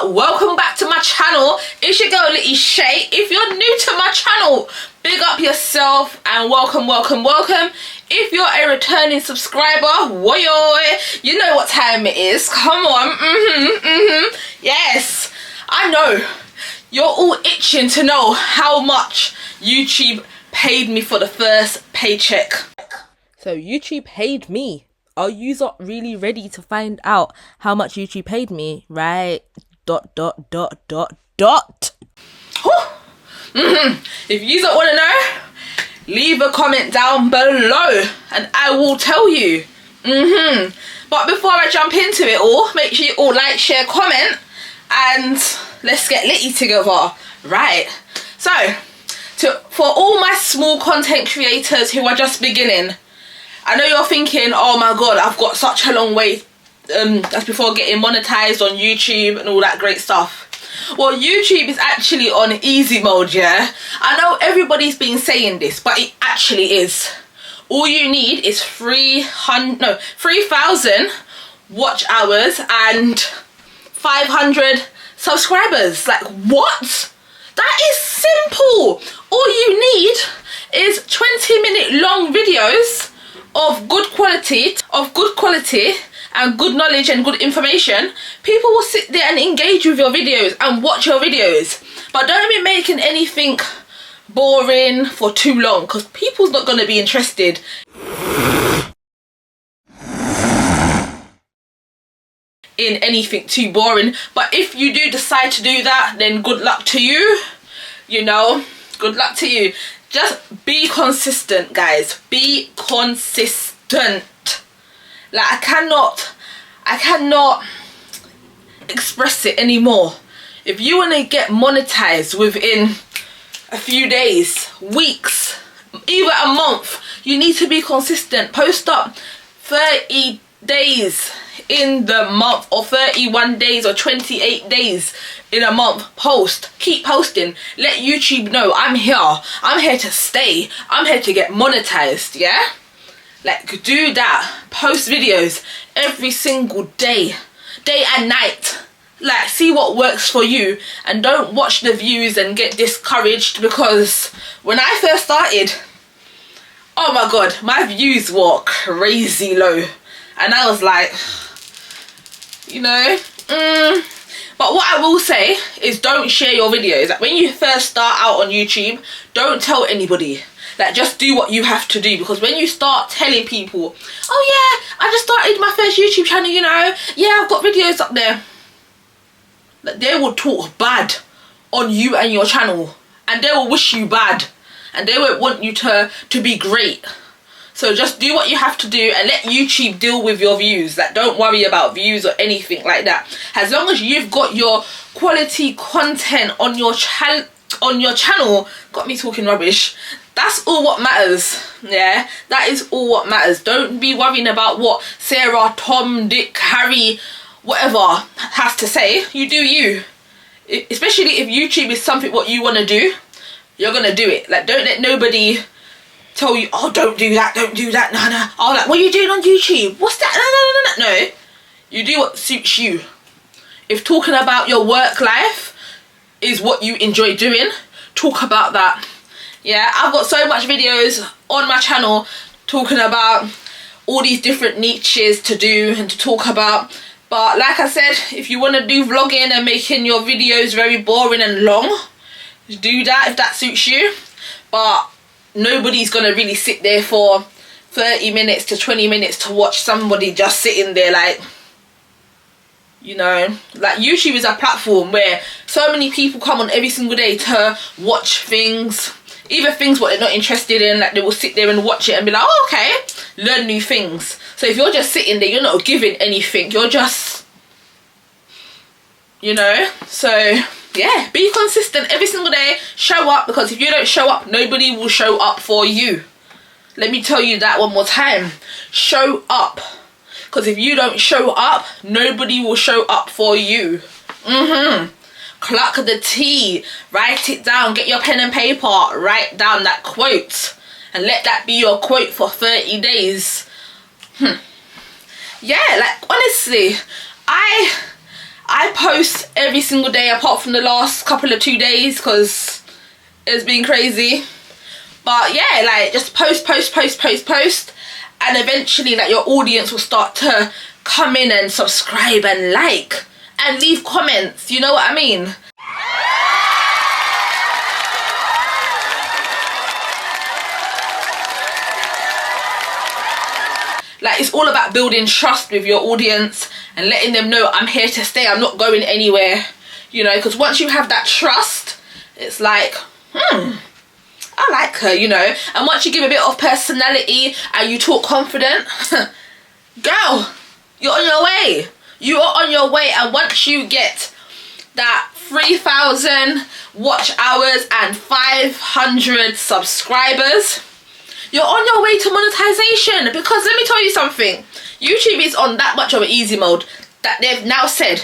welcome back to my channel. It's your girl Litty Shay. If you're new to my channel, big up yourself and welcome. If you're a returning subscriber, you know what time it is. Come on. Yes, I know you're all itching to know how much YouTube paid me for the first paycheck. So YouTube paid me. Are you really ready to find out how much YouTube paid me? Right. ... If you don't want to know, leave a comment down below and I will tell you. But before I jump into it all, make sure you all like, share, comment, and let's get litty together. Right. So, for all my small content creators who are just beginning, I know you're thinking, oh my god, I've got such a long way. That's before getting monetized on YouTube and all that great stuff. Well, YouTube is actually on easy mode, yeah? I know everybody's been saying this, but it actually is. All you need is 3,000 watch hours and 500 subscribers. Like, what? That is simple. All you need is 20-minute long videos of good quality and good knowledge and good information. People will sit there and engage with your videos and watch your videos. But don't be making anything boring for too long, because people's not going to be interested in anything too boring. But if you do decide to do that, then good luck to you. You know, good luck to you. Just be consistent, guys. Be consistent. Like, I cannot express it anymore. If you want to get monetized within a few days, weeks, even a month, you need to be consistent. Post up 30 days in the month, or 31 days, or 28 days in a month. Post. Keep posting. Let YouTube know I'm here. I'm here to stay. I'm here to get monetized, yeah? Like, do that. Post videos every single day and night. Like, see what works for you, and don't watch the views and get discouraged, because when I first started, oh my god, my views were crazy low, and I was like, you know. But what I will say is, don't share your videos. Like, when you first start out on YouTube, don't tell anybody. Like, just do what you have to do, because when you start telling people, oh yeah, I just started my first YouTube channel, you know, yeah, I've got videos up there, like, they will talk bad on you and your channel, and they will wish you bad, and they won't want you to be great. So just do what you have to do and let YouTube deal with your views. Like, don't worry about views or anything like that. As long as you've got your quality content on your channel, got me talking rubbish, that's all what matters. Yeah, that is all what matters. Don't be worrying about what Sarah, Tom, Dick, Harry, whatever has to say. You do you. Especially if YouTube is something what you want to do, you're gonna do it. Like, don't let nobody tell you, oh, don't do that, no. Oh, like, what are you doing on YouTube? What's that? No. You do what suits you. If talking about your work life is what you enjoy doing, talk about that. Yeah, I've got so much videos on my channel talking about all these different niches to do and to talk about. But like I said, if you want to do vlogging and making your videos very boring and long, do that if that suits you. But nobody's going to really sit there for 30 minutes to 20 minutes to watch somebody just sitting there, like, you know. Like, YouTube is a platform where so many people come on every single day to watch things, even things what they're not interested in. Like, they will sit there and watch it and be like, oh, okay, learn new things. So if you're just sitting there, you're not giving anything, you're just, you know. So yeah, be consistent every single day. Show up, because if you don't show up, nobody will show up for you. Let me tell you that one more time. Show up, because if you don't show up, nobody will show up for you. Clock the T. Write it down. Get your pen and paper. Write down that quote and let that be your quote for 30 days. Yeah, like, honestly, I I post every single day apart from the last couple of 2 days because it's been crazy. But yeah, like just post, and eventually like your audience will start to come in and subscribe and like and leave comments, you know what I mean? Like, it's all about building trust with your audience and letting them know I'm here to stay, I'm not going anywhere, you know, because once you have that trust, it's like, I like her, you know. And once you give a bit of personality and you talk confident, girl, you're on your way. You are on your way. And once you get that 3,000 watch hours and 500 subscribers, you're on your way to monetization. Because let me tell you something, YouTube is on that much of an easy mode that they've now said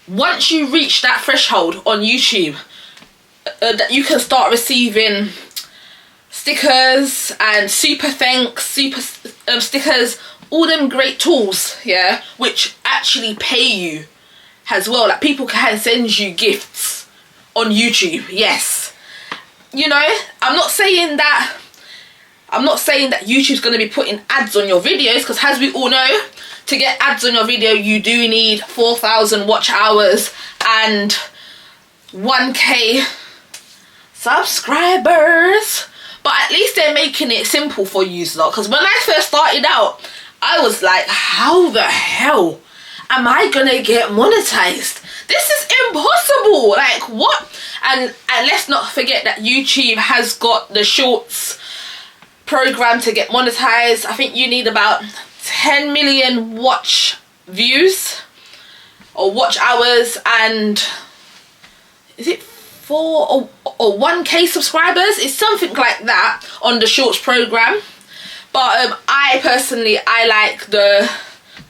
once you reach that threshold on YouTube, that you can start receiving stickers and super thanks, super stickers, all them great tools, yeah, which actually pay you as well. Like, people can send you gifts on YouTube. Yes, you know, I'm not saying that YouTube's going to be putting ads on your videos, because as we all know, to get ads on your video you do need 4,000 watch hours and 1k subscribers. But at least they're making it simple for you lot, because when I first started out I was like, how the hell am I gonna get monetized? This is impossible, like what? And let's not forget that YouTube has got the shorts program to get monetized. I think you need about 10 million watch views or watch hours, and is it 4 or 1k subscribers? It's something like that on the shorts program. But I personally, I like the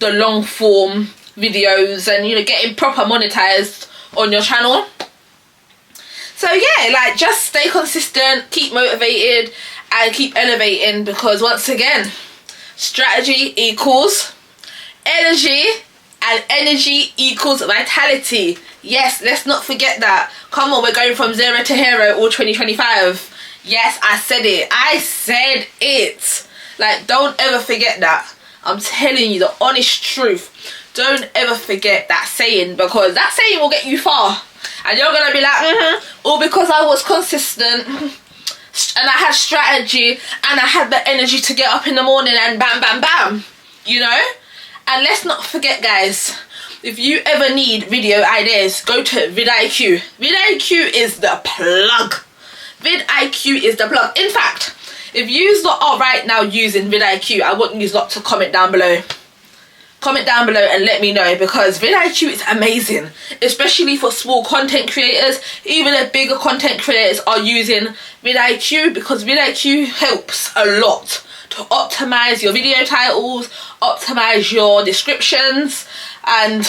long form videos and, you know, getting proper monetized on your channel. So yeah, like, just stay consistent, keep motivated and keep elevating, because once again, strategy equals energy and energy equals vitality. Yes, let's not forget that. Come on, we're going from 0 to hero all 2025. Yes, I said it. I said it. Like, don't ever forget that. I'm telling you the honest truth. Don't ever forget that saying, because that saying will get you far. And you're going to be like, all because I was consistent and I had strategy and I had the energy to get up in the morning and bam, bam, bam. You know? And let's not forget, guys, if you ever need video ideas, go to vidIQ. vidIQ is the plug. vidIQ is the plug. In fact, if you lot are right now using vidIQ, I want you lot to comment down below. Comment down below and let me know, because vidIQ is amazing, especially for small content creators. Even the bigger content creators are using vidIQ, because vidIQ helps a lot to optimize your video titles, optimize your descriptions, and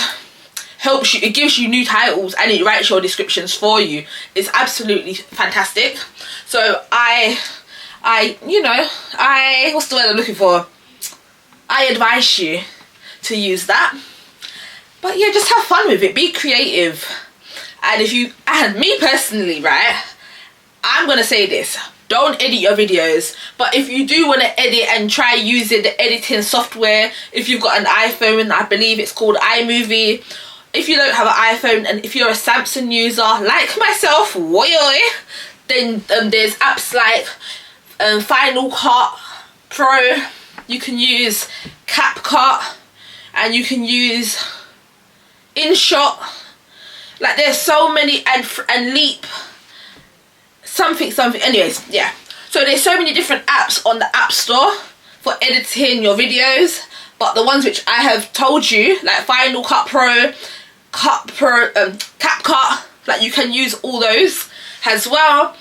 helps you, it gives you new titles and it writes your descriptions for you. It's absolutely fantastic. So what's the word I'm looking for? I advise you to use that. But yeah, just have fun with it, be creative. And me personally, right, I'm gonna say this: don't edit your videos, but if you do want to edit and try using the editing software, if you've got an iPhone, I believe it's called iMovie. If you don't have an iPhone and if you're a Samsung user like myself, then there's apps like Final Cut Pro, you can use CapCut, and you can use InShot. Like, there's so many, and Leap something, anyways, yeah. So there's so many different apps on the App Store for editing your videos, but the ones which I have told you, like Final Cut Pro, CapCut, like, you can use all those as well.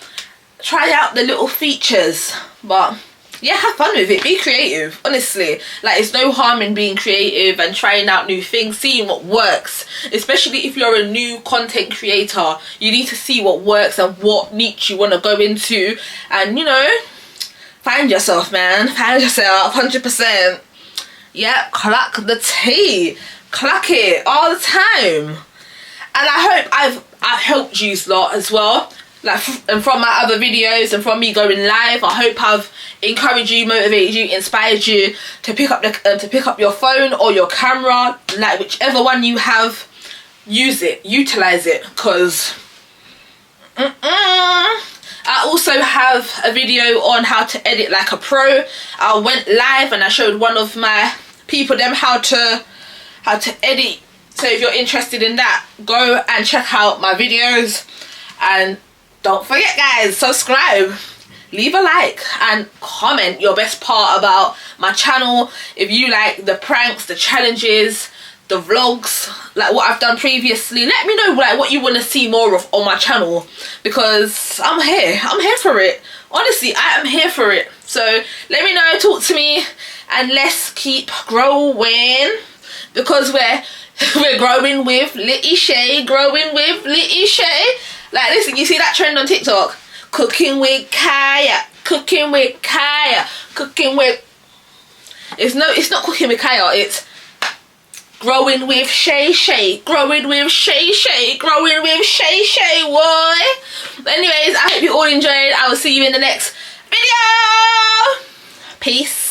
Try out the little features, but yeah, have fun with it, be creative. Honestly, like, it's no harm in being creative and trying out new things, seeing what works. Especially if you're a new content creator, you need to see what works and what niche you want to go into, and, you know, find yourself, man, find yourself. 100%. Yeah, clock the tea, clock it all the time. And I hope I've helped you lot as well. Like, and from my other videos and from me going live, I hope I've encouraged you, motivated you, inspired you to pick up your phone or your camera, like whichever one you have, use it, utilize it, because I also have a video on how to edit like a pro. I went live and I showed one of my people them how to edit. So if you're interested in that, go and check out my videos. And don't forget, guys, subscribe, leave a like and comment your best part about my channel. If you like the pranks, the challenges, the vlogs, like what I've done previously, let me know like what you want to see more of on my channel, because I'm here for it. Honestly, I am here for it. So let me know, talk to me, and let's keep growing, because we're growing with Litty Shay, growing with Litty Shay. Like, listen, you see that trend on TikTok? Cooking with Kaya, cooking with Kaya, cooking with... It's not cooking with Kaya, it's growing with Shay Shay, growing with Shay Shay, growing with Shay Shay, boy. Anyways, I hope you all enjoyed. I will see you in the next video. Peace.